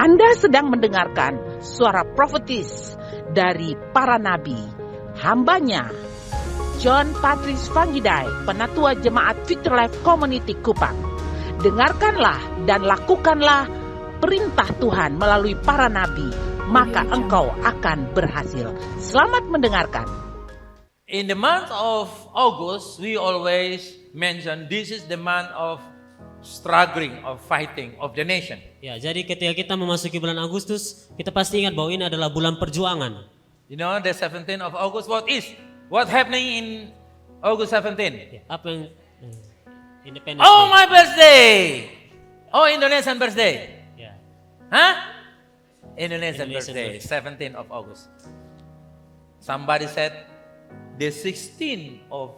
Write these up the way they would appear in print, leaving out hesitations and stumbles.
Anda sedang mendengarkan suara profetis dari para nabi, hambanya John Patrice Vanggidai, Penatua Jemaat Future Life Community Kupang. Dengarkanlah dan lakukanlah perintah Tuhan melalui para nabi, maka engkau akan berhasil. Selamat mendengarkan. In the month of August, we always mention this is the month of struggling, of fighting of the nation. Ya, jadi ketika kita memasuki bulan Agustus, kita pasti ingat bahwa ini adalah bulan perjuangan. You know, the 17th of August, what happening in August 17? Ya, apa yang Independence Oh, Day? my birthday! Oh, Indonesian birthday. Ya, Huh? Indonesian Indonesian birthday, 17th of August. Somebody said the 16th of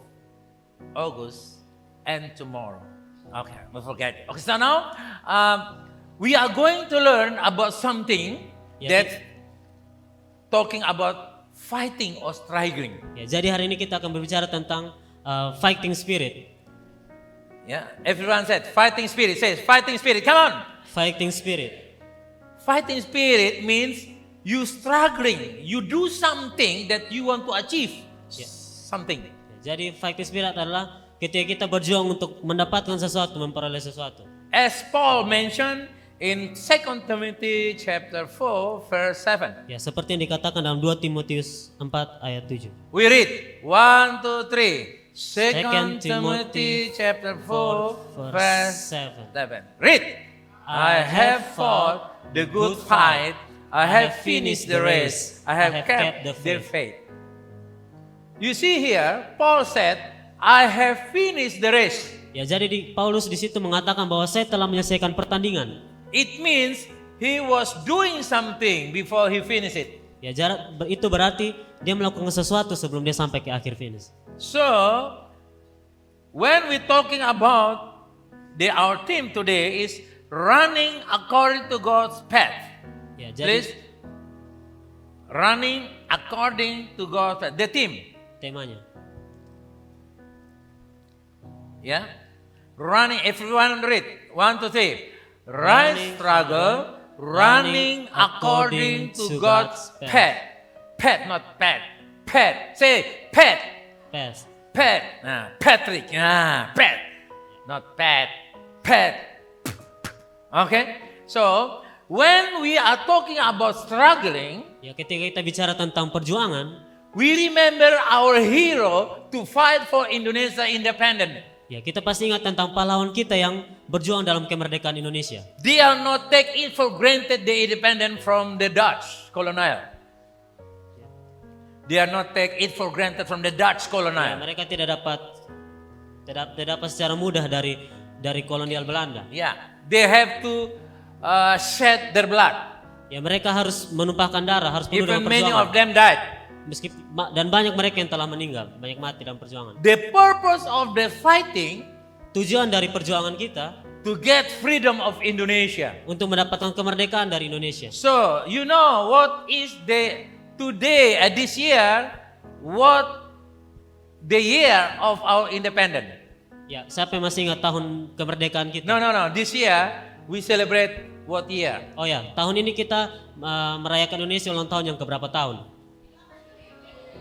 August and tomorrow. Okay, we forget it. Okay, so now we are going to learn about something Ya, that's talking about fighting or struggling. ya, jadi hari ini kita akan berbicara tentang fighting spirit. Yeah, everyone said fighting spirit. Says fighting spirit. Come on. Fighting spirit. Fighting spirit means you struggling. You do something that you want to achieve. Yeah. Something. Ya, jadi fighting spirit adalah ketika kita berjuang untuk mendapatkan sesuatu, memperoleh sesuatu. As Paul mentioned in 2 Timothy chapter 4 verse 7. Ya, seperti yang dikatakan dalam 2 Timotius 4 ayat 7. We read 1, 2, 3. 2 Second Timothy Timothy chapter 4 verse verse 7. 7. Read. I have fought the good fight. I have finished the race. I have kept the faith. You see here, Paul said, I have finished the race. Ya, jadi Paulus di situ mengatakan bahwa saya telah menyelesaikan pertandingan. It means he was doing something before he finished it. Ya, itu berarti dia melakukan sesuatu sebelum dia sampai ke akhir finish. So, when we're talking about our theme today is running according to God's path. Ya, Please, jadi running according to God's path. The theme, temanya. yeah, running. Everyone read 1, 2, 3. Rise, struggle, running according to God's path. Path, not path. Path. Say path. Pass. Pat. Patrick. Pat. Not Pat. Pat. Okay? So, when we are talking about struggling, Ya, ketika kita bicara tentang perjuangan, we remember our hero to fight for Indonesia independent. ya kita pasti ingat tentang pahlawan kita yang berjuang dalam kemerdekaan Indonesia. They are not take it for granted the independent from the Dutch colonial. They are not take it for granted from the Dutch Ya, colonial. mereka tidak dapat secara mudah dari kolonial Belanda. Yeah. They have to shed their blood. Ya, mereka harus menumpahkan darah, harus penuh Even dengan many of perjuangan. them died. Dan banyak mereka yang telah meninggal, banyak mati dalam perjuangan. The purpose of the fighting Tujuan dari perjuangan kita to get freedom of Indonesia. untuk mendapatkan kemerdekaan dari Indonesia. So, you know what is today, this year, what the year of our independence? Ya, siapa yang masih ingat tahun kemerdekaan kita? No. This year, we celebrate what year? Oh ya, tahun ini kita merayakan Indonesia ulang tahun yang keberapa tahun?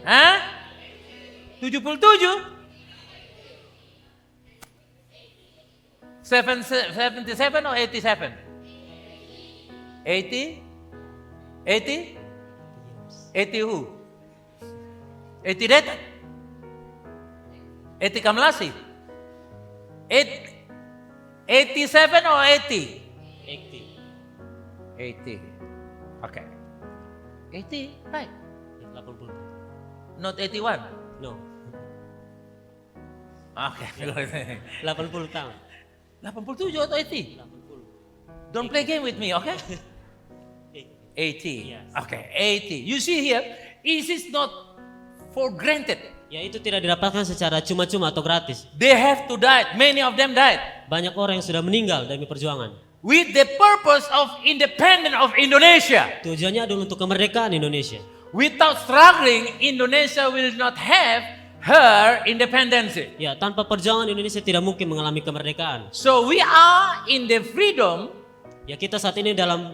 Hah? 77? 77 or 87? 80? 80? 80 who? 80 that? 80 Kamlasi? 87 or 80? 80. Okay. 80, right. 80. Not 81. No. Okay. 80 tahun. 87 atau 80? 80. Don't play game with me, okay? 80. Yes. Okay, 80. You see here, it is not for granted. Ya, itu tidak didapatkan secara cuma-cuma atau gratis. They have to die. Many of them died. Banyak orang yang sudah meninggal demi perjuangan. With the purpose of independence of Indonesia. Tujuannya adalah untuk kemerdekaan Indonesia. Without struggling, Indonesia will not have her independence. Ya, tanpa perjuangan Indonesia tidak mungkin mengalami kemerdekaan. So we are in the freedom Ya kita saat ini dalam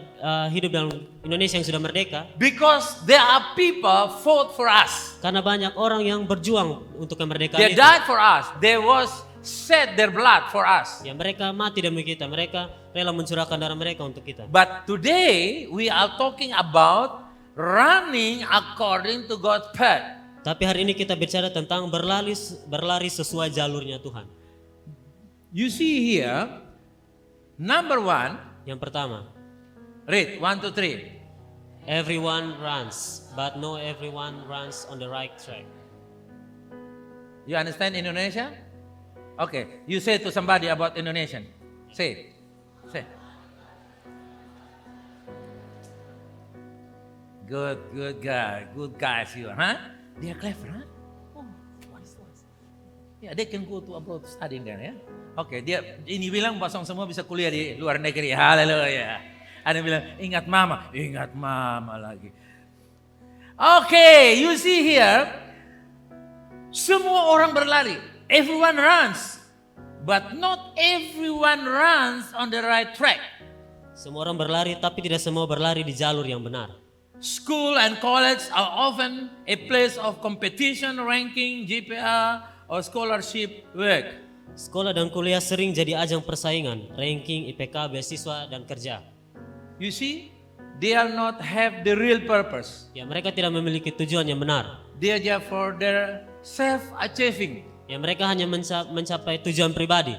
hidup dalam Indonesia yang sudah merdeka. Because there are people fought for us. Karena banyak orang yang berjuang untuk kemerdekaan They itu. died for us. They was shed their blood for us. Ya mereka mati demi kita. Mereka rela mencurahkan darah mereka untuk kita. But today we are talking about running according to God's path. Tapi hari ini kita bicara tentang berlari sesuai jalurnya Tuhan. You see here, number 1, Yang pertama, read 1 to 3. everyone runs, but no everyone runs on the right track. You understand Indonesia? Okay, you say to somebody about Indonesian. Say. Good guys you, huh? They are clever, huh? Oh, wise. Yeah, they can go to abroad studying there, ya. Oke, dia ini bilang pasang semua bisa kuliah di luar negeri. Haleluya. Ada yang bilang ingat mama lagi. Oke, you see here, semua orang berlari. Everyone runs, but not everyone runs on the right track. Semua orang berlari, tapi tidak semua berlari di jalur yang benar. School and college are often a place of competition, ranking, GPA, or scholarship work. Sekolah dan kuliah sering jadi ajang persaingan, ranking, IPK, beasiswa, dan kerja. You see, they are not have the real purpose. Ya mereka tidak memiliki tujuan yang benar. They are just for their self-achieving. Ya mereka hanya mencapai tujuan pribadi.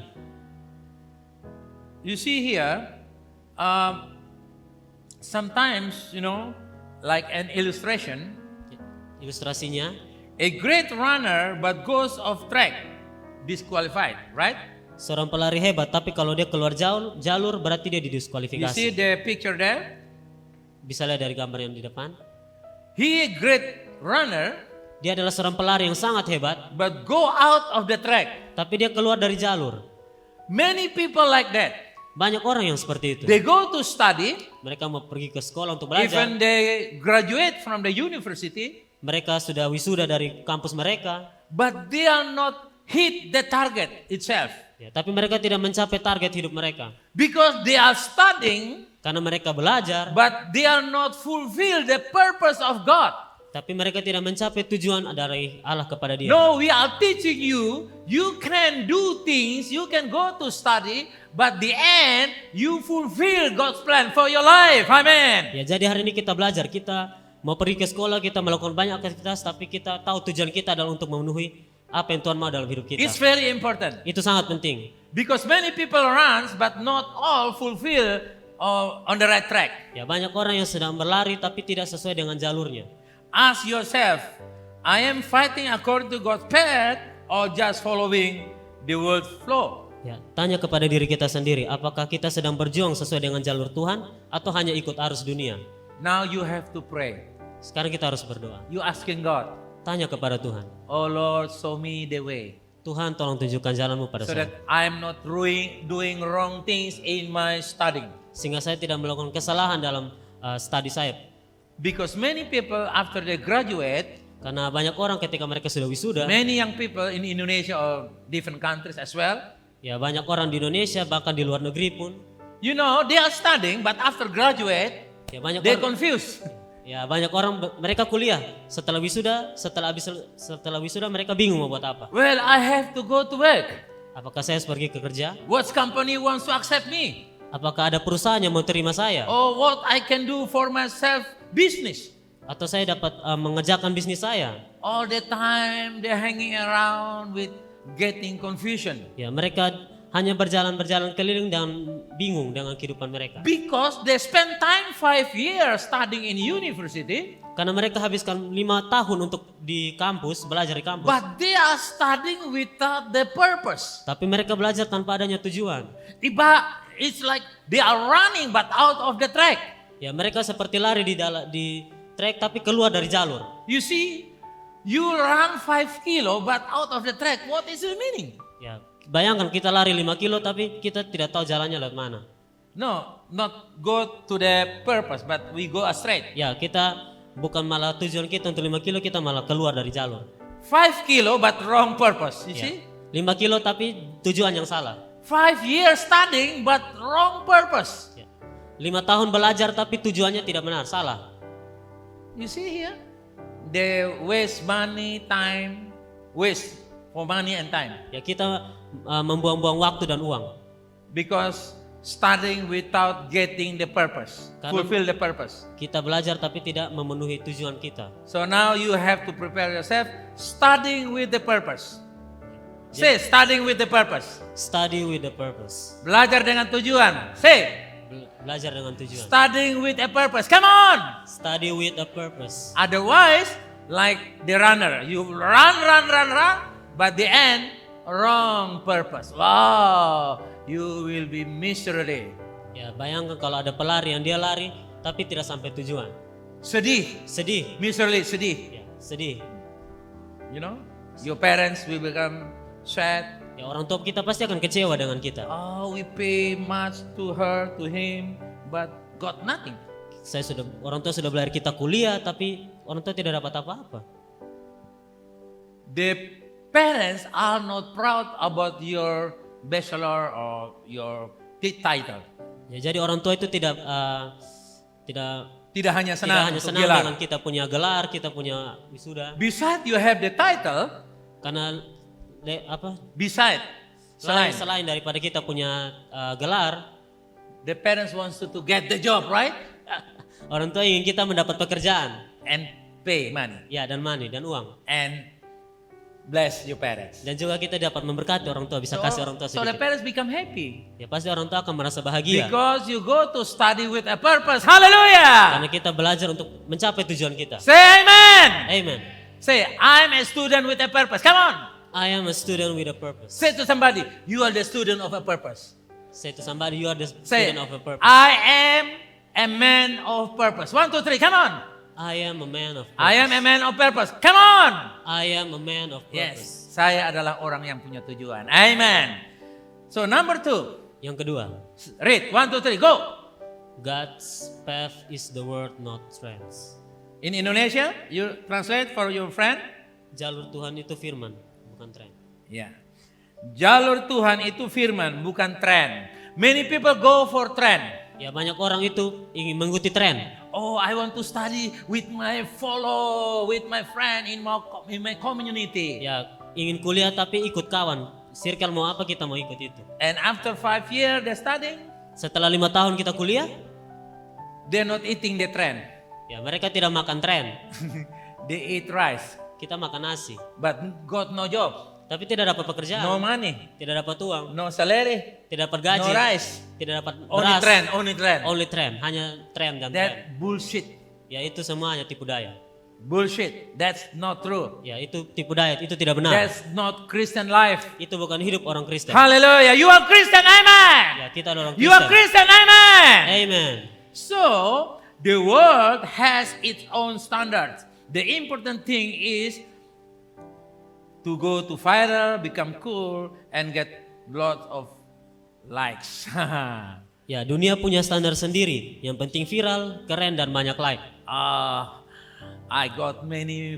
You see here, sometimes, like an illustration, Ilustrasinya, a great runner but goes off track, disqualified, right? seorang pelari hebat, tapi kalau dia keluar jalur berarti dia You see didiskualifikasi. the picture there? Bisa lihat dari gambar yang di depan. He a great runner Dia adalah seorang pelari yang sangat hebat, but go out of the track. tapi dia keluar dari jalur. Many people like that. Banyak orang yang seperti itu. They go to study, Mereka mau pergi ke sekolah untuk belajar. even they graduate from the university, Mereka sudah wisuda dari kampus mereka, but they are not hit the target itself. ya, tapi mereka tidak mencapai target hidup mereka. Because they are studying, Karena mereka belajar, but they are not fulfill the purpose of God. tapi mereka tidak mencapai tujuan dari Allah kepada dia. No, we are teaching you, you can do things, you can go to study, but the end, you fulfill God's plan for your life. Amen. Ya, jadi hari ini kita belajar, kita mau pergi ke sekolah, kita melakukan banyak aktivitas, tapi kita tahu tujuan kita adalah untuk memenuhi apa yang Tuhan mau dalam hidup kita. It's very important. Itu sangat penting. Because many people runs, but not all fulfill on the right track. Ya, banyak orang yang sedang berlari tapi tidak sesuai dengan jalurnya. Ask yourself, I am fighting according to God's path or just following the world's flow? Ya, tanya kepada diri kita sendiri, apakah kita sedang berjuang sesuai dengan jalur Tuhan atau hanya ikut arus dunia? Now you have to pray. Sekarang kita harus berdoa. You asking God, Tanya kepada Tuhan. oh Lord, show me the way. Tuhan, tolong tunjukkan jalanmu pada So saya. that I am not doing wrong things in my studying. Sehingga saya tidak melakukan kesalahan dalam studi saya. Because many people after they graduate, Karena banyak orang ketika mereka sudah wisuda, many young people in Indonesia or different countries as well, ya banyak orang di Indonesia bahkan di luar negeri pun, they are studying, but after graduate, ya banyak they're orang, confused. ya banyak orang mereka kuliah setelah wisuda mereka bingung mau buat apa. Well, I have to go to work. Apakah saya harus pergi ke kerja? What company wants to accept me? Apakah ada perusahaan yang mau terima saya? Or what I can do for myself business? Atau saya dapat mengerjakan bisnis saya? All the time they're hanging around with getting confusion. Ya, mereka hanya berjalan-berjalan keliling dan bingung dengan kehidupan mereka. Because they spend time 5 years studying in university, Karena mereka habiskan 5 tahun untuk di kampus, belajar di kampus. but they are studying without the purpose. Tapi mereka belajar tanpa adanya tujuan. It's like they are running but out of the track. Ya, mereka seperti lari di trek tapi keluar dari jalur. You see, you run 5 kilo but out of the track. What is the meaning? Ya, bayangkan kita lari 5 kilo tapi kita tidak tahu jalannya lewat mana. No, not go to the purpose, but we go astray. Ya, kita bukan malah tujuan kita untuk 5 kilo, kita malah keluar dari jalur. 5 kilo but wrong purpose. You Ya, see? 5 kilo tapi tujuan yang salah. 5 years studying but wrong purpose. Ya. 5 tahun belajar tapi tujuannya tidak benar, salah. You see here? They waste money, time, waste for money and time. Ya kita membuang-buang waktu dan uang. Because studying without getting the purpose, Karena- fulfill the purpose. Kita belajar tapi tidak memenuhi tujuan kita. So now you have to prepare yourself, studying with the purpose. Say, studying with the purpose. Study with the purpose. Belajar dengan tujuan. Say, Belajar dengan tujuan. studying with a purpose. Come on! Study with a purpose. Otherwise, like the runner, you run, but the end, wrong purpose. Wow, you will be miserable. Ya, bayangkan kalau ada pelari yang dia lari tapi tidak sampai tujuan. Sedih, Sedih. miserable, sedih. Ya, sedih. You know, your parents will become sad. Ya, orang tua kita pasti akan kecewa dengan kita. Oh, we pay much to her, to him, but got nothing. Orang tua sudah bayar kita kuliah tapi orang tua tidak dapat apa-apa. The parents are not proud about your bachelor or your title. Ya, jadi orang tua itu tidak Tidak hanya senang untuk senang gelar. dengan kita punya gelar, kita punya wisuda. Besides you have the title, Karena selain selain daripada kita punya gelar, the parents wants to get the job, right? orang tua ingin kita mendapat pekerjaan. And pay money Ya, dan money dan uang. and bless your parents. Dan juga kita dapat memberkati orang tua, bisa kasih orang tua So the sedikit. parents become happy Ya, pasti orang tua akan merasa bahagia. because you go to study with a purpose. Hallelujah! Karena kita belajar untuk mencapai tujuan kita. Say amen. Amen. Say, I'm a student with a purpose. Come on. I am a student with a purpose. Say to somebody, you are the student of a purpose. Say to somebody, you are the Say, student of a purpose. I am a man of purpose. 1, 2, 3, come on. I am a man of purpose. I am a man of purpose. Come on. I am a man of Yes, purpose. saya adalah orang yang punya tujuan. Amen. So number 2, Yang kedua, read 1, 2, 3, go. God's path is the word, not trends. In Indonesia, you translate for your friend. Jalur Tuhan itu firman, bukan tren. Ya. Jalur Tuhan itu firman, bukan tren. Many people go for trend. Ya, banyak orang itu ingin mengikuti tren. Oh, I want to study with my friend in my community. Ya, ingin kuliah tapi ikut kawan. Circle mau apa kita mau ikut itu. And after 5 years they studying, Setelah 5 tahun kita kuliah, they're not eating the trend. ya mereka tidak makan tren. They eat rice, Kita makan nasi. but got no job, Tapi tidak dapat pekerjaan. no money, Tidak dapat uang. no salary, Tidak dapat gaji. no rice, Tidak dapat only beras. trend, only trend. Only tren. Hanya tren dan tren. That bullshit, Ya, itu semuanya tipu daya. bullshit. That's not true. Ya, itu tipu daya. Itu tidak benar. That's not Christian life. Itu bukan hidup orang Kristen. Hallelujah. You are Christian, amen. Ya, kita adalah orang You are Kristen. Christian, amen. Amen. So, the world has its own standards. The important thing is to go to viral, become cool, and get lots of likes. Ya, dunia punya standar sendiri. Yang penting viral, keren, dan banyak like. I got many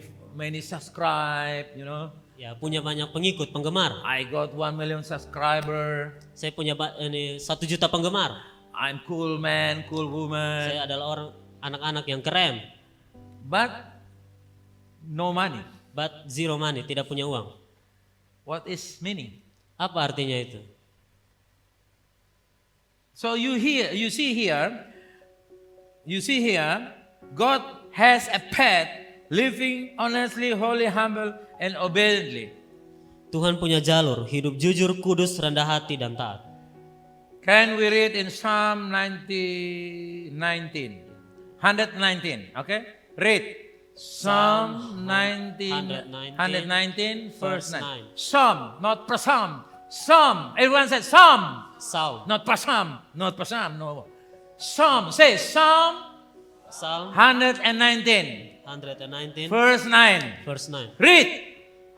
subscribe, you know. Ya, punya banyak pengikut, penggemar. I got 1 million subscriber. Saya punya 1 juta penggemar. I'm cool man, cool woman. Saya adalah orang anak-anak yang keren. But no money. But zero money, tidak punya uang. What is meaning? Apa artinya itu? So you see here, God has a path, living honestly, holy, humble, and obediently. Tuhan punya jalur, hidup jujur, kudus, rendah hati, dan taat. Can we read in Psalm 119, okay? Read. Psalm 119, verse 9. Psalm, not Psalm. Psalm. Everyone said Psalm. Psalm. Not Psalm. No. Psalm. Say Psalm Psalm 119, 119, verse 9. verse 9. Read.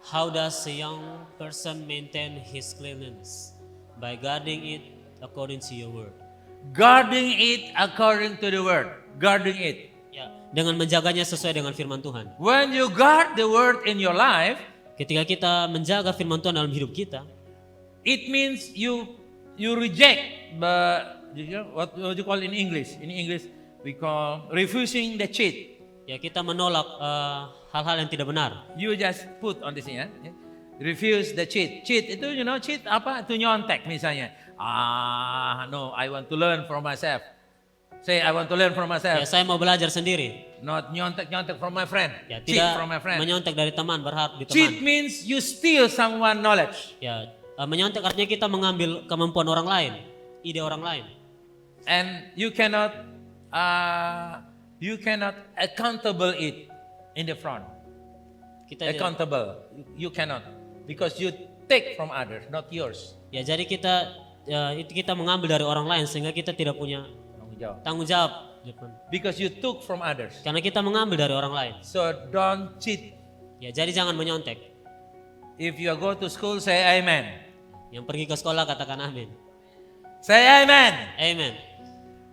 How does a young person maintain his cleanliness? By guarding it according to your word. Guarding it according to the word. Guarding it. Ya, dengan menjaganya sesuai dengan firman Tuhan. When you guard the word in your life, Ketika kita menjaga firman Tuhan dalam hidup kita, it means you reject what you call in English? In English we call refusing the cheat. Ya, kita menolak hal-hal yang tidak benar. You just put on this ya. Refuse the cheat. Cheat itu cheat apa? Itu nyontek misalnya. No, I want to learn from myself. Say I want to learn from myself. Ya, saya mau belajar sendiri. Not nyontek from my friend. Ya, Cheat tidak from my friend. menyontek dari teman, berharap di Cheat teman. means you steal someone knowledge. Ya, menyontek artinya kita mengambil kemampuan orang lain, ide orang lain. And you cannot accountable it in the front. Kita Accountable. You cannot because you take from others, not yours. Ya, jadi itu kita mengambil dari orang lain sehingga kita tidak punya tanggung jawab. Because you took from others. Karena kita mengambil dari orang lain. So don't cheat. Ya, jadi jangan menyontek. If you go to school, say amen. Yang pergi ke sekolah katakan amin. Say amen. Amen.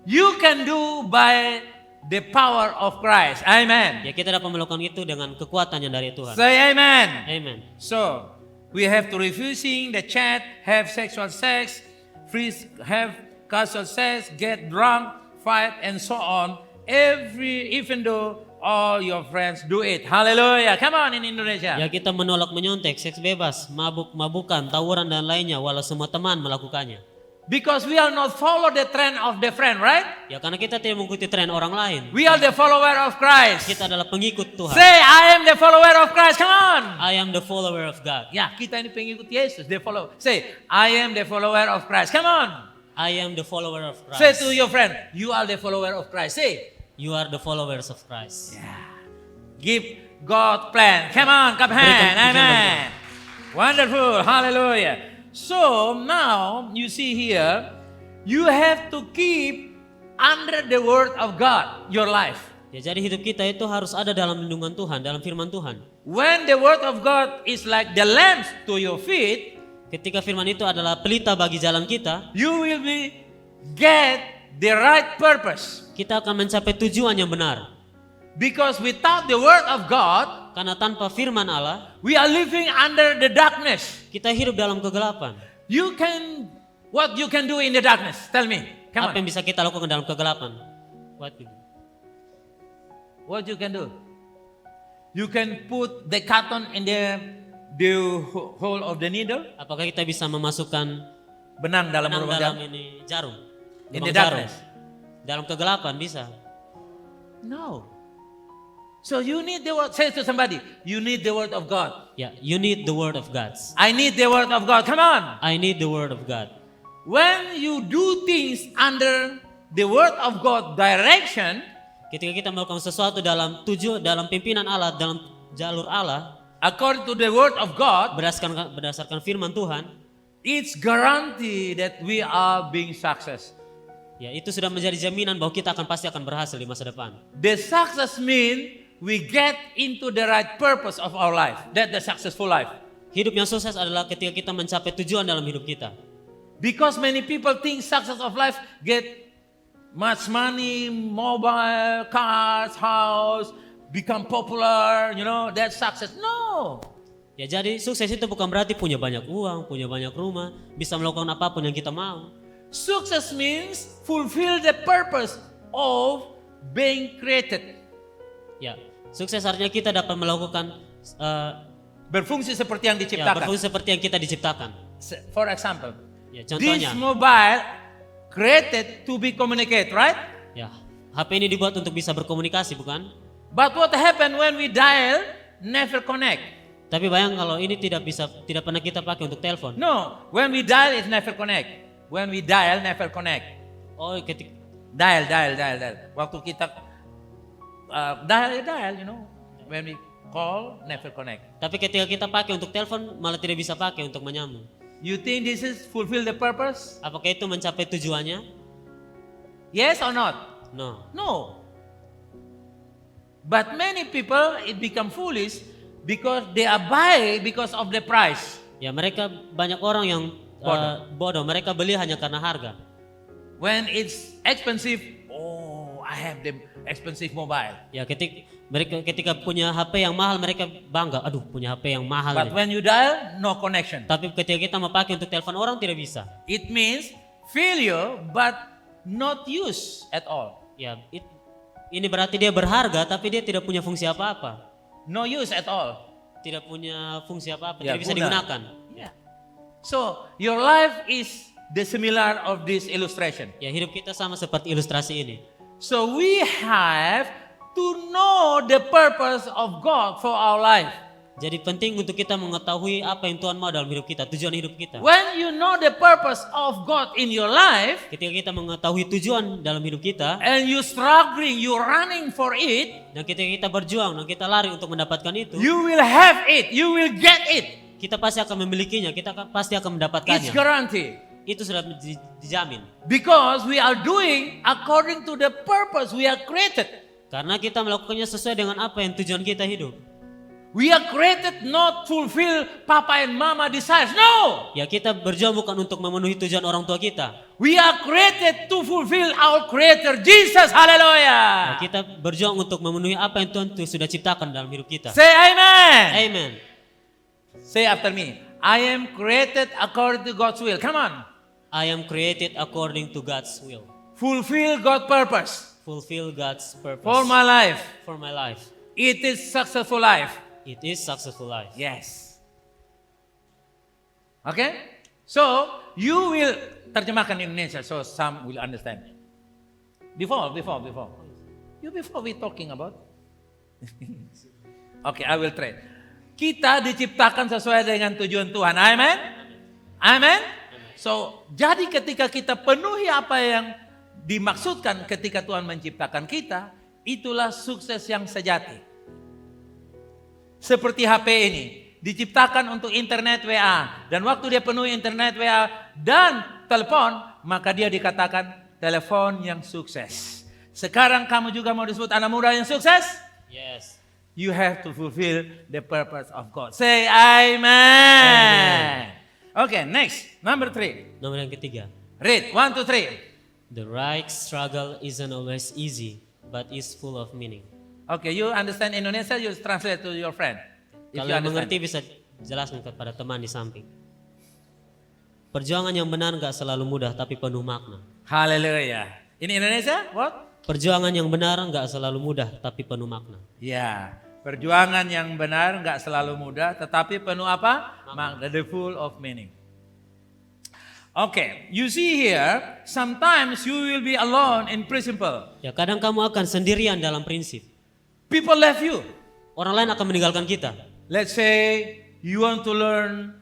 You can do by the power of Christ. Amen. Ya, kita dapat melakukan itu dengan kekuatan yang dari Tuhan. Say amen. Amen. So we have to refusing the chat, have sexual sex, have casual sex, get drunk, fight, and so on. Even though all your friends do it. Hallelujah. Come on in Indonesia. Ya, kita menolak menyontek, seks bebas, mabuk-mabukan, tawuran dan lainnya walau semua teman melakukannya. Because we are not follow the trend of the friend, right? Ya, karena kita tidak mengikuti tren orang lain. We are the follower of Christ. Kita adalah pengikut Tuhan. Say, I am the follower of Christ. Come on. I am the follower of God. Ya, kita ini pengikut Yesus. The follower. Say, I am the follower of Christ. Come on. I am the follower of Christ. Say to your friend, you are the follower of Christ. Say, You are the followers of Christ. give God plan. Come on, clap hand. Amen. Wonderful. Hallelujah. So now you see here, you have to keep under the word of God your life. Ya, jadi hidup kita itu harus ada dalam lindungan Tuhan, dalam firman Tuhan. When the word of God is like the lamp to your feet, Ketika firman itu adalah pelita bagi jalan kita, you will get the right purpose. kita akan mencapai tujuan yang benar. Because without the word of God, Karena tanpa firman Allah, we are living under the darkness. kita hidup dalam kegelapan. What you can do in the darkness? Tell me. Come Apa yang on. bisa kita lakukan dalam kegelapan? What you can do? You can put the cotton in the hole of the needle. Apakah kita bisa memasukkan Benang dalam benang lubang dalam jarum. ini jarum? In Lubang the jarum. darkness. Dalam kegelapan bisa. No. So you need the word. Say to somebody, you need the word of God. Ya, you need the word of God. I need the word of God. Come on. I need the word of God. When you do things under the word of God direction, Ketika kita melakukan sesuatu dalam pimpinan Allah, dalam jalur Allah, according to the word of God, berdasarkan firman Tuhan, it's guarantee that we are being success. ya itu sudah menjadi jaminan bahwa kita pasti akan berhasil di masa depan. The success mean we get into the right purpose of our life. That's the successful life. Hidup yang sukses adalah ketika kita mencapai tujuan dalam hidup kita. Because many people think success of life get much money, mobile, cars, house, become popular, that's success. No. Ya, jadi sukses itu bukan berarti punya banyak uang, punya banyak rumah, bisa melakukan apapun yang kita mau. Success means fulfill the purpose of being created. Ya, sukses artinya kita dapat melakukan Berfungsi seperti yang diciptakan. berfungsi seperti yang kita diciptakan. For example, Ya, this contohnya, mobile created to be communicate, right? ya, HP ini dibuat untuk bisa berkomunikasi, bukan? But what happened when we dial, never connect. Tapi bayang kalau ini tidak pernah kita pakai untuk telepon. No, when we dial, it never connect. When we dial, never connect. Oh, ketika Dial. Waktu kita dial, When we call, never connect. Tapi ketika kita pakai untuk telepon malah tidak bisa pakai untuk menyambung. You think this is fulfill the purpose? Apakah itu mencapai tujuannya? Yes or not? No. No. But many people, it become foolish because they are buy because of the price. Ya, mereka banyak orang yang bodoh. Mereka beli hanya karena harga. When it's expensive, I have the expensive mobile. Ya, ketika punya HP yang mahal mereka bangga. Aduh, punya HP yang mahal. But nih. when you dial, no connection. Tapi ketika kita mau pakai untuk telepon orang tidak bisa. It means failure, but not used at all. Ya, ini berarti dia berharga tapi dia tidak punya fungsi apa-apa. No use at all. Tidak punya fungsi apa-apa, Ya, tidak bisa guna. digunakan. Yeah. So your life is the similar of this illustration. Ya, hidup kita sama seperti ilustrasi ini. So we have to know the purpose of God for our life. Jadi penting untuk kita mengetahui apa yang Tuhan mau dalam hidup kita, tujuan hidup kita. When you know the purpose of God in your life Ketika kita mengetahui tujuan dalam hidup kita, and you struggling, you running for it, dan ketika kita berjuang dan kita lari untuk mendapatkan itu, you will have it, you will get it. kita pasti akan memilikinya, kita pasti akan It's mendapatkannya. guaranteed. Itu sudah dijamin. Because we are doing according to the purpose we are created. Karena kita melakukannya sesuai dengan apa yang tujuan kita hidup. We are created not fulfill papa and mama desires. No! Ya, kita berjuang bukan untuk memenuhi tujuan orang tua kita. We are created to fulfill our creator Jesus. Ya, Hallelujah. kita berjuang untuk memenuhi apa yang Tuhan sudah ciptakan dalam hidup kita. Say amen. Amen. Say after me. I am created according to God's will. Come on. I am created according to God's will. Fulfill God's purpose Fulfill God's purpose for my life. for my life. It is successful life. It is successful life. Yes. Okay? So, you will terjemahkan Indonesia so some will understand. Before we talking about. Okay, I will try. Kita diciptakan sesuai dengan tujuan Tuhan. Amen? Amen? So, jadi ketika kita penuhi apa yang dimaksudkan ketika Tuhan menciptakan kita, itulah sukses yang sejati. Seperti HP ini, diciptakan untuk internet WA. Dan waktu dia penuhi internet WA dan telepon, maka dia dikatakan telepon yang sukses. Sekarang kamu juga mau disebut anak muda yang sukses? Yes. You have to fulfill the purpose of God. Say amen. Okay, next. Number 3. Nomor yang ketiga. Read, 1, 2, 3. The right struggle isn't always easy, but is full of meaning. Okay, you understand Indonesia, you translate to your friend. If Kalau you yang understand. mengerti bisa jelaskan kepada teman di samping. Perjuangan yang benar gak selalu mudah tapi penuh makna. Hallelujah. In Indonesia, what? Perjuangan yang benar gak selalu mudah tapi penuh makna. Ya, perjuangan yang benar nggak selalu mudah, tetapi penuh apa? Makna, the full of meaning. Okay, you see here, sometimes you will be alone in principle. Ya, kadang kamu akan sendirian dalam prinsip. People left you. Orang lain akan meninggalkan kita. Let's say you want to learn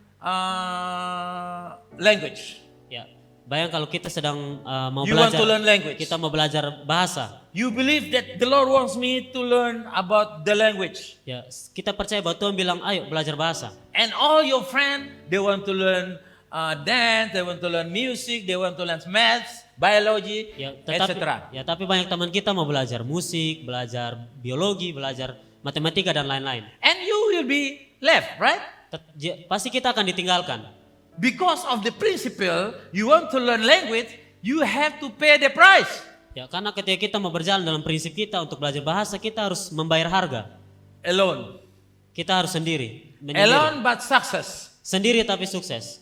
language. Ya, bayang kalau kita sedang mau You want belajar, to learn language. kita mau belajar bahasa. You believe that the Lord wants me to learn about the language. Ya, kita percaya bahwa Tuhan bilang, ayo belajar bahasa. And all your friends, they want to learn dance, they want to learn music, they want to learn maths, biology, Ya, etc. tapi banyak teman kita mau belajar musik, belajar biologi, belajar matematika dan lain-lain. And you will be left, right? Pasti kita akan ditinggalkan. Because of the principle, you want to learn language, you have to pay the price. Ya, karena ketika kita mau berjalan dalam prinsip kita untuk belajar bahasa, kita harus membayar harga. Alone. Kita harus sendiri. menyendiri. Alone but success. Sendiri tapi sukses.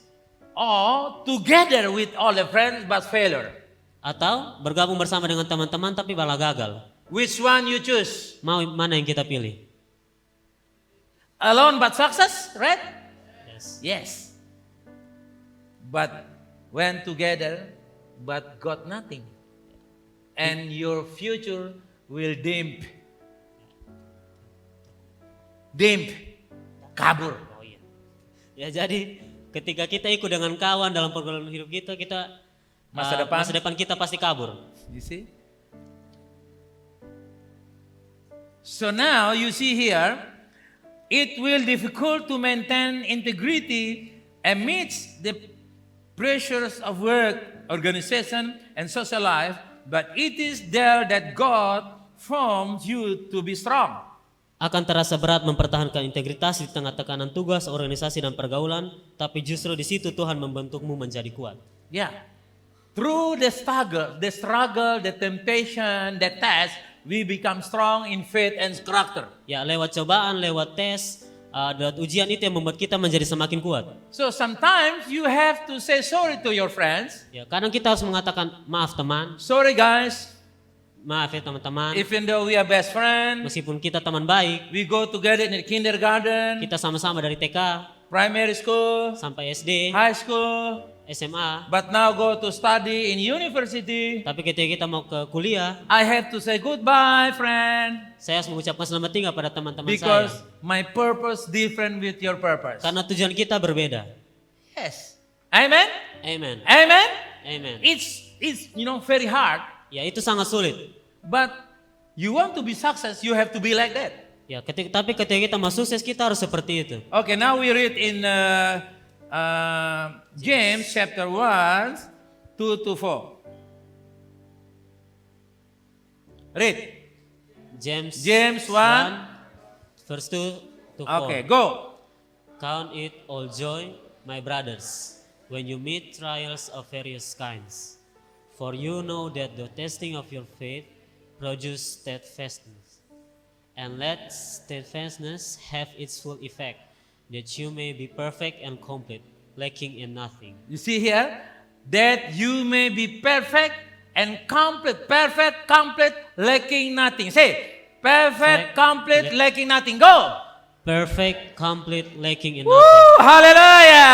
Or together with all the friends but failure. Atau bergabung bersama dengan teman-teman tapi malah gagal. Which one you choose? Mau mana yang kita pilih? Alone but success, right? Yes. Yes. But when together but got nothing. And your future will dim. Kabur. Oh iya. Ya, jadi ketika kita ikut dengan kawan dalam pergaulan hidup kita Masa depan kita pasti kabur. You see? So now you see here, it will difficult to maintain integrity amidst the pressures of work, organization, and social life, but it is there that God forms you to be strong. Akan terasa berat mempertahankan integritas di tengah tekanan tugas, organisasi, dan pergaulan, tapi justru di situ Tuhan membentukmu menjadi kuat. Yeah. Through the struggle, the temptation, the test, we become strong in faith and character. Ya, lewat cobaan, lewat tes, Dan ujian itu yang membuat kita menjadi semakin kuat. So sometimes you have to say sorry to your friends. Ya, kadang kita harus mengatakan maaf teman, Sorry guys, maaf ya teman-teman. even though we are best friends, Meskipun kita teman baik, we go together in the kindergarten, kita sama-sama dari TK primary school, sampai SD, high school, SMA. but now go to study in university. Tapi ketika kita mau ke kuliah, I have to say goodbye, friend, saya harus mengucapkan selamat tinggal pada teman-teman because saya. my purpose different with your purpose. Karena tujuan kita berbeda. Yes. Amen. Amen. Amen. Amen. It's very hard, Ya, itu sangat sulit. but you want to be success, you have to be like that. Ya, tapi ketika kita mau sukses, kita harus seperti itu. Okay, now we read in James chapter 1, 2 to 4. Read. James James 1. verse 2 to 4. Okay, go. Count it all joy, my brothers, when you meet trials of various kinds. For you know that the testing of your faith produces steadfastness. And let steadfastness have its full effect, that you may be perfect and complete, lacking in nothing. You see here, that you may be perfect and complete. Perfect, complete, lacking nothing. Say, perfect, complete, lacking nothing. Go. Perfect, complete, lacking in Woo, nothing. haleluya.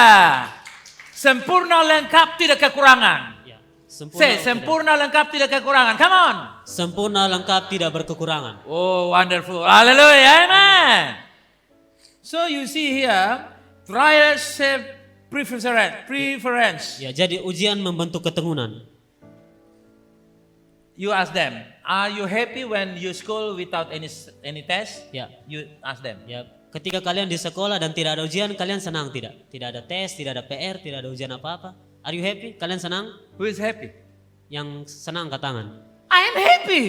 Sempurna, lengkap, tidak kekurangan. Ya, Say, sempurna, lengkap, tidak kekurangan. Come on. sempurna, lengkap, tidak berkekurangan. Oh, wonderful. Hallelujah. Amen. So you see here, trials have preference. Ya, jadi ujian membentuk keteguhan. You ask them, are you happy when you school without any test? Ya, You ask them. ya, ketika kalian di sekolah dan tidak ada ujian, kalian senang tidak? Tidak ada tes, tidak ada PR, tidak ada ujian apa-apa. Are you happy? Kalian senang? Who is happy? Yang senang angkat tangan. I am happy.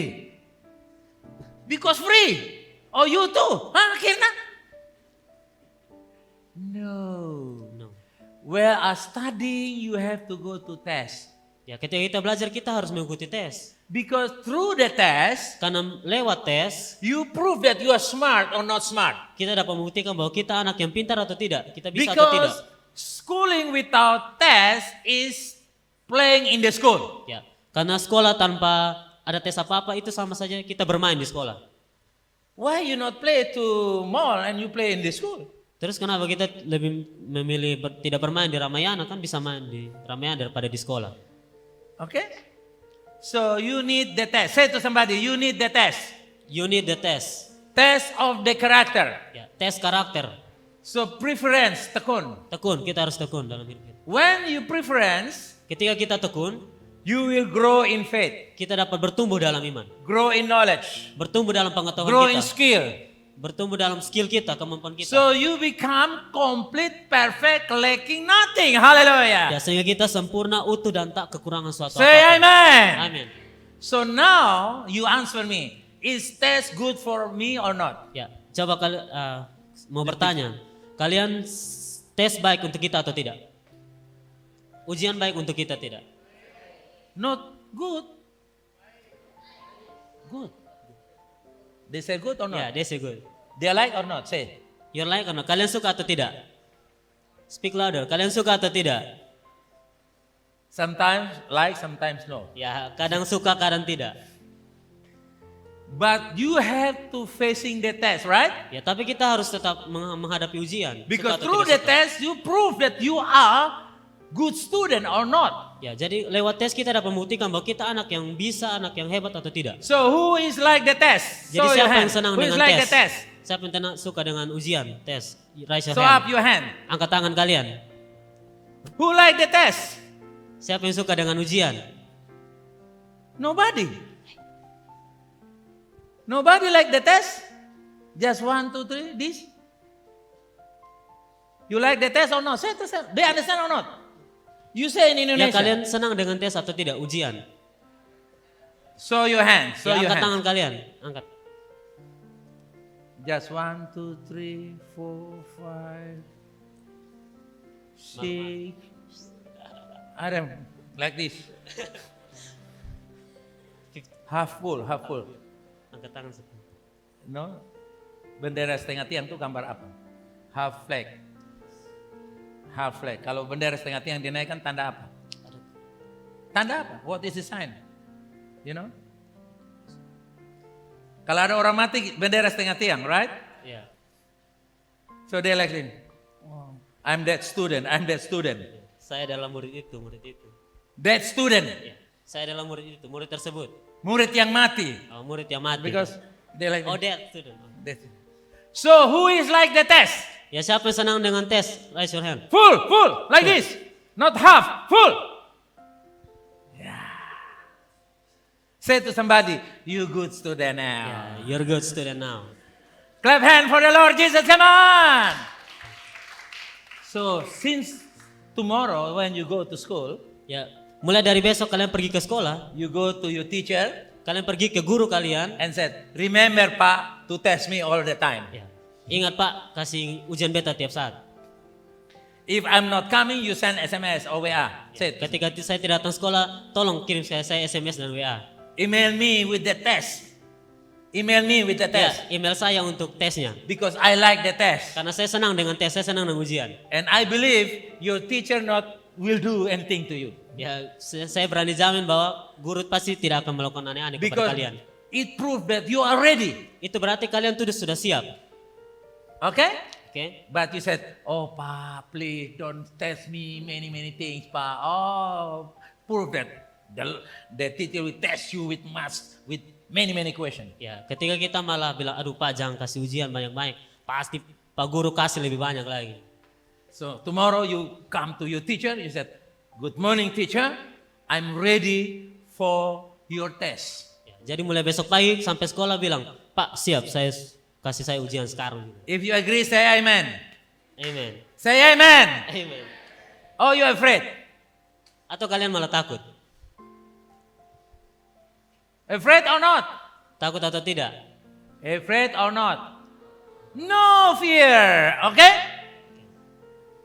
Because free. Oh, you too? Akhirnya? No. No. While studying, you have to go to test. Ya, ketika kita belajar kita harus mengikuti tes. Because through the test, Karena lewat tes, you prove that you are smart or not smart. kita dapat membuktikan bahwa kita anak yang pintar atau tidak. Kita bisa atau tidak. Because schooling without test is playing in the school. Ya, karena sekolah tanpa ada tes apa-apa itu sama saja kita bermain di sekolah. Why you not play to mall and you play in the school? Terus kenapa kita lebih memilih tidak bermain di Ramayana, kan bisa main di Ramayana daripada di sekolah. Okay? So you need the test. Say to somebody, you need the test. You need the test. Test of the character. Ya, tes karakter. So preference, tekun. Tekun, kita harus tekun dalam hidup kita. When you preference, Ketika kita tekun, you will grow in faith, kita dapat bertumbuh dalam iman, grow in knowledge, bertumbuh dalam pengetahuan grow in kita, skill. bertumbuh dalam skill kita, kemampuan kita. So you become complete, perfect, lacking nothing. Hallelujah. Ya, sehingga kita sempurna, utuh dan tak kekurangan suatu Say apapun. amen. Amin. So now you answer me. Is test good for me or not? Ya, coba kalian mau bertanya, kalian tes baik untuk kita atau tidak? Ujian baik untuk kita tidak? Not good. Good. They say good or not? Ya, that's good. They like or not? Say. You're like or not? Kalian suka atau tidak? Speak louder. Kalian suka atau tidak? Sometimes like, sometimes no. Ya, kadang suka, kadang tidak. But you have to facing the test, right? Ya, tapi kita harus tetap menghadapi ujian. Suka Because atau through tidak the suka. test you prove that you are good student or not. Ya, jadi lewat tes kita dapat membuktikan bahwa kita anak yang bisa, anak yang hebat atau tidak. So who is like the test? Jadi Show your siapa yang hand. senang Who is dengan like tes? the test? Siapa yang suka dengan ujian, tes? Raise your Show up hand. your hand. Angkat tangan kalian. Who like the test? Siapa yang suka dengan ujian? Nobody. Nobody like the test? Just 1, 2, 3, this? You like the test or not? Say to them. They understand or not? You say in Ya, Indonesia. kalian senang dengan tes atau tidak ujian? Show your hand. Show Ya, your angkat hand. tangan kalian. Angkat. Just 1, 2, 3, 4, 5, 6. I don't like this. Half full, half full. Angkat tangan. No? Bendera setengah tiang itu gambar apa? half flag. Half flag. Kalau bendera setengah tiang dinaikkan tanda apa? Tanda apa? What is the sign? You know? Kalau ada orang mati, bendera setengah tiang, right? Ya. So they like this. Oh, I'm that student. I'm that student. Saya adalah murid itu. That student. Ya. Saya adalah murid itu, murid tersebut. Murid yang mati. Oh, murid yang mati. Because they like Oh, this. that student. That's it. So who is like the test? Ya, siapa yang senang dengan tes? Raise your hand. Full, like this. Not half, full. Yeah. Say to somebody, you good student now. Ya, you're good student now. Clap hand for the Lord Jesus, come on. So since tomorrow when you go to school, Ya, mulai dari besok kalian pergi ke sekolah, you go to your teacher kalian pergi ke guru kalian. and said, remember Pak to test me all the time. Ya. Ingat Pak, kasih ujian beta tiap saat. If I'm not coming, you send SMS or WA. Say, Ketika saya tidak datang sekolah, tolong kirim saya SMS dan WA. email me with the test. Email me with the Ya, test. email saya untuk tesnya. Because I like the test. Karena saya senang dengan tes, saya senang dengan ujian. And I believe your teacher not will do anything to you. Ya, saya berani jamin bahwa guru pasti tidak akan melakukan aneh-aneh kepada Because kalian. it proves that you are ready. Itu berarti kalian tuh sudah siap. Okay? Oke? But you said, oh Pak, please don't test me many things, Pak. Oh, prove that the teacher will test you with many questions. Ya, ketika kita malah bilang, aduh Pak jangan kasih ujian banyak-banyak. Pasti Pak Guru kasih lebih banyak lagi. So tomorrow you come to your teacher, you said, good morning teacher, I'm ready for your test. Ya, jadi mulai besok pagi sampai sekolah bilang, Pak siap, kasih saya ujian sekarang. If you agree, say amen. Amen. Say amen. Amen. Oh, you afraid? Atau kalian malah takut? Afraid or not? Takut atau tidak? Afraid or not? No fear, okay?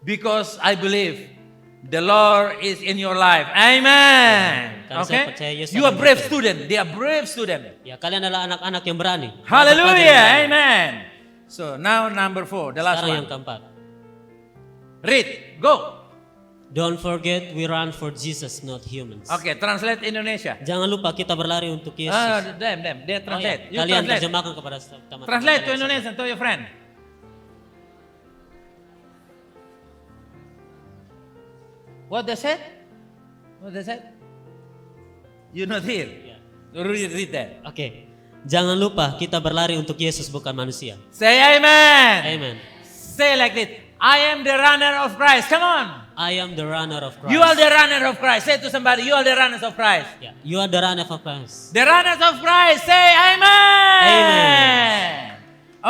Because I believe the Lord is in your life. Amen. Karena saya Okay? percaya Yesus You are akan brave bekerja. student. They are brave student. Ya, kalian adalah anak-anak yang berani. Hallelujah. Amen. So now number 4, the last Sekarang yang one. keempat. Read. Go. Don't forget we run for Jesus, not humans. Okay, translate Indonesia. Jangan lupa kita berlari untuk Yesus. Them. They Oh, ya. translate. You Kalian translate. terjemahkan kepada teman-teman. Translate to kalian. Indonesian to your friend. What they said? What they said? You not here. Ya. Read that. Oke. Jangan lupa kita berlari untuk Yesus bukan manusia. Say amen. Amen. Say like this. I am the runner of Christ. Come on. I am the runner of Christ. You are the runner of Christ. Say to somebody, you are the runners of Christ. Ya, you are the runner of Christ. The runners of Christ. Say amen. Amen.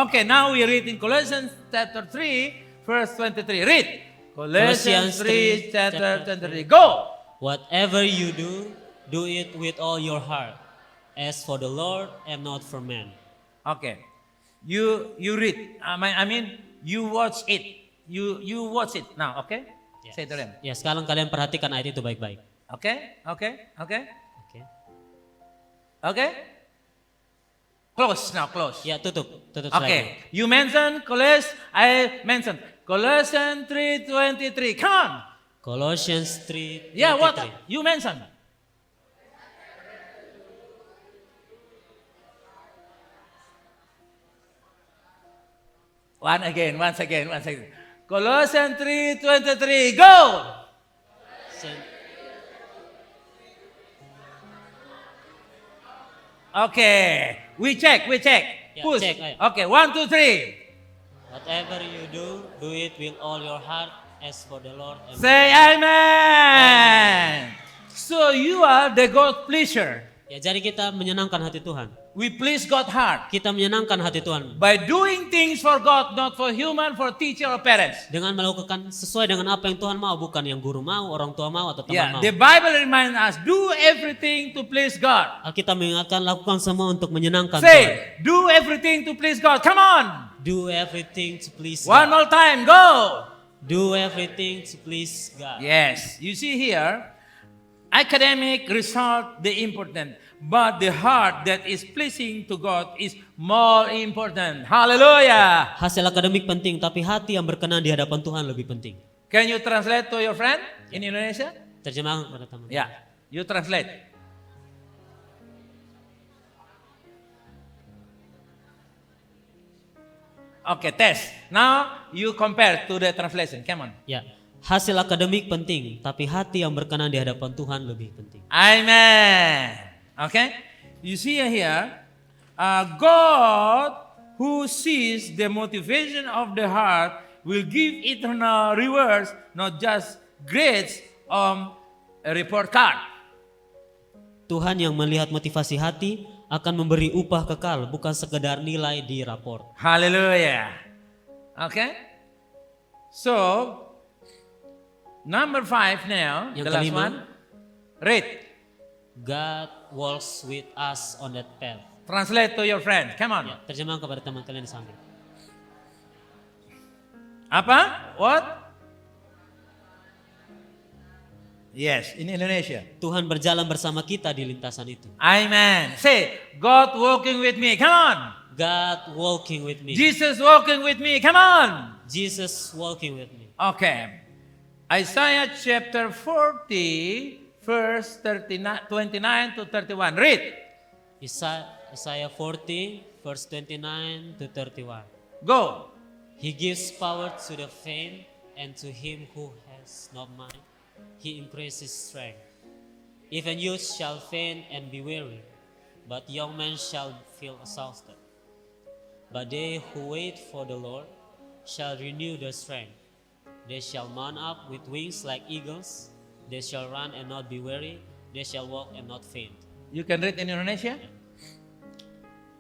Okay, now we read in Colossians chapter 3, verse 23. Read. Colossians 3, chapter 23. Go. Whatever you do, do it with all your heart, as for the Lord and not for men. Okay. You read. I mean, you watch it. You watch it now, okay? Yes. Say to them. Ya, sekarang kalian perhatikan ayat itu baik-baik. Okay? Oke. Okay? Close now, close. Ya, tutup slide. Okay. You mentioned Colossians. I mentioned Colossians 3:23. Come on. Colossians 3. Yeah, what you mentioned? Once again. Colossians 3:23. Go. Okay. We check. Yeah, Push. check, ayo. Okay, 1, 2, 3. Whatever you do it with all your heart, as for the Lord. And Say amen. So you are the God pleaser. ya, jadi kita menyenangkan hati Tuhan. We please God heart Kita menyenangkan hati Tuhan by doing things for God, not for human, for teacher or parents. dengan melakukan sesuai dengan apa yang Tuhan mau, bukan yang guru mau, orang tua mau, atau teman Yeah, mau. the Bible reminds us, do everything to please God. Alkitab mengingatkan lakukan semua untuk menyenangkan Tuhan. Say, do everything to please God. Come on. Do everything to please One God. more time, go. Do everything to please God. Yes, you see here, academic result, the important. but the heart that is pleasing to God is more important. Hallelujah. Hasil akademik penting, tapi hati yang berkenan di hadapan Tuhan lebih penting. Can you translate to your friend in Indonesia? Terjemahan kepada teman. Yeah, you translate. Okay, test. Now you compare to the translation. Come on. Ya, hasil akademik penting, tapi hati yang berkenan di hadapan Tuhan lebih penting. Amen. Okay? You see here, God who sees the motivation of the heart will give eternal rewards, not just grades on a report card. Tuhan yang melihat motivasi hati akan memberi upah kekal, bukan sekedar nilai di rapor. Hallelujah. Okay? So, number 5 now, Yang the last kelima. one. Read. God walks with us on that path. Translate to your friend. Come on. Ya, terjemahan kepada teman kalian di samping. Apa? What? Yes, in Indonesia. Tuhan berjalan bersama kita di lintasan itu. Amen. Say, God walking with me. Come on. God walking with me. Jesus walking with me. Come on. Jesus walking with me. Okay. Isaiah chapter 40, verse 29 to 31. Read. Isaiah 40, verse 29 to 31. Go. He gives power to the faint, and to him who has not might, he increases strength. Even youth shall faint and be weary, but young men shall feel exhausted. But they who wait for the Lord shall renew their strength. They shall mount up with wings like eagles. They shall run and not be weary. They shall walk and not faint. You can read in Indonesia.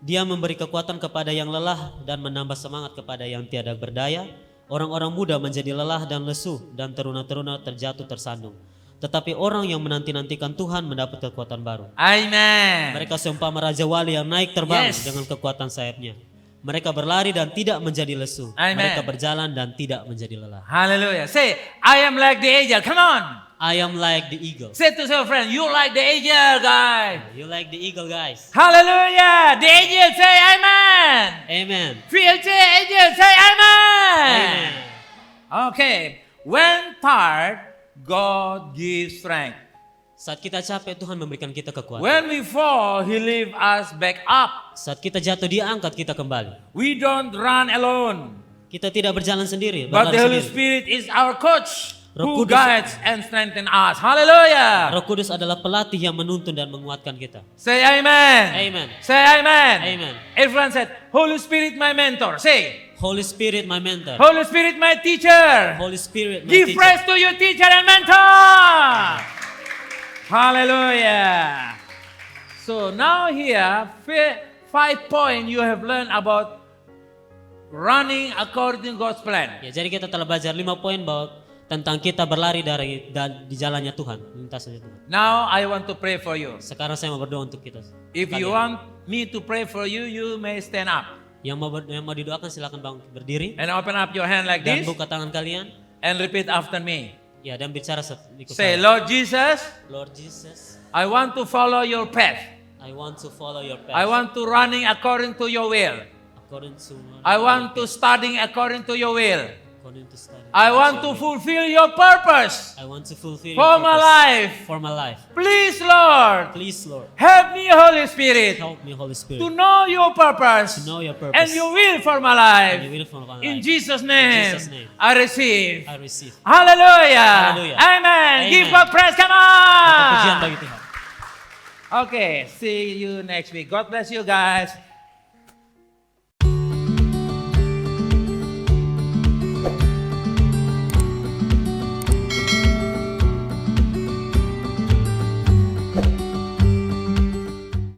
Dia memberi kekuatan kepada yang lelah dan menambah semangat kepada yang tiada berdaya. Orang-orang muda menjadi lelah dan lesu, dan teruna-teruna terjatuh tersandung. Tetapi orang yang menanti-nantikan Tuhan mendapat kekuatan baru. Amen. Mereka seumpama raja wali yang naik terbang Yes. dengan kekuatan sayapnya. Mereka berlari dan tidak menjadi lesu. Amen. Mereka berjalan dan tidak menjadi lelah. Hallelujah. Say, I am like the angel. Come on. I am like the eagle. Say to your friend, you like the angel, guy. You like the eagle, guys? Hallelujah. The angel say amen. Amen. Feel the angel say amen. Amen. Okay. When tired, God gives strength. Saat kita capek, Tuhan memberikan kita kekuatan. When we fall, He lift us back up. Saat kita jatuh, Dia angkat kita kembali. We don't run alone, Kita tidak berjalan sendiri, but the berlari Holy sendiri. Spirit is our coach Roh who Kudus- guides and strengthens us. Hallelujah. Roh Kudus adalah pelatih yang menuntun dan menguatkan kita. Say amen. Amen. Say amen. Amen. Everyone said, Holy Spirit, my mentor. Say, Holy Spirit, my mentor. Holy Spirit, my teacher. Holy Spirit, my Give teacher. praise to your teacher and mentor. Hallelujah. So now here, 5 points you have learned about running according to God's plan. Ya, jadi kita telah belajar 5 poin bahwa tentang kita berlari di jalannya Tuhan, lintasannya Tuhan. Now I want to pray for you. Sekarang saya mau berdoa untuk kita. If you want me to pray for you, you may stand up Yang mau didoakan silakan berdiri and open up your hand like dan this buka tangan kalian. and repeat after me. Ya, dan bicara ikut Say, saya. Lord Jesus, Lord Jesus, I want to follow your path. I want to follow your path. I want to running according to your will. according to I want to studying according to your will. according to study. I want to fulfill your purpose I want to fulfill for your my purpose life. for my life. Please, Lord, Please, Lord, help me, Holy Spirit, help me, Holy Spirit, to know your purpose to know your purpose and your will for my and life. your will for my In life. Jesus' name, Jesus' name. I receive. I receive. Hallelujah. Hallelujah. Amen. Amen. Give God praise. Come Pujian on. bagi Tuhan. Okay. See you next week. God bless you guys.